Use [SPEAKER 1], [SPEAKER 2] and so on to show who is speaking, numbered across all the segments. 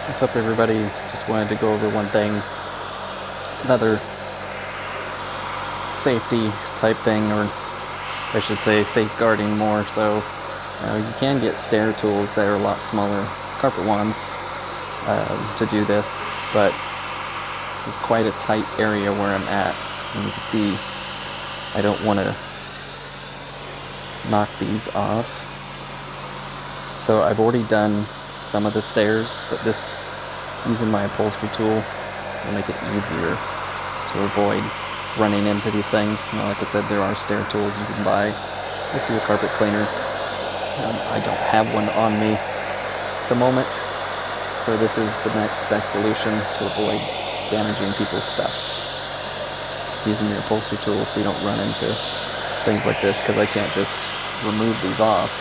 [SPEAKER 1] What's up, everybody? Just wanted to go over one thing, another safety type thing, or I should say safeguarding more so. You can get stair tools that are a lot smaller, carpet wands, to do this, but this is quite a tight area where I'm at, and you can see I don't want to knock these off. So I've already done some of the stairs, but this, using my upholstery tool, will make it easier to avoid running into these things. Now, like I said, there are stair tools you can buy with your carpet cleaner. I don't have one on me at the moment, so this is the next best solution to avoid damaging people's stuff. It's using your upholstery tool so you don't run into things like this, because I can't just remove these off.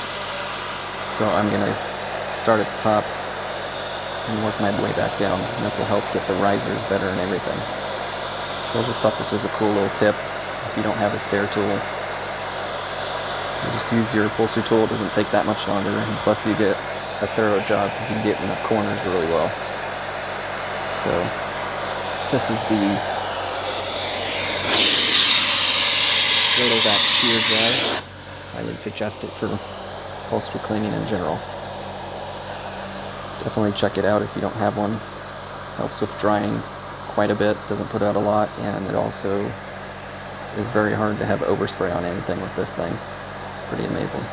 [SPEAKER 1] So I'm going to start at the top and work my way back down, and this will help get the risers better and everything. So I just thought this was a cool little tip. If you don't have a stair tool, you just use your upholstery tool. It doesn't take that much longer, and plus you get a thorough job because you get in the corners really well. So this is the Vac shear drive. I would suggest it for upholstery cleaning in general. Definitely check it out if you don't have one. Helps with drying quite a bit, doesn't put out a lot, and it also is very hard to have overspray on anything with this thing. It's pretty amazing.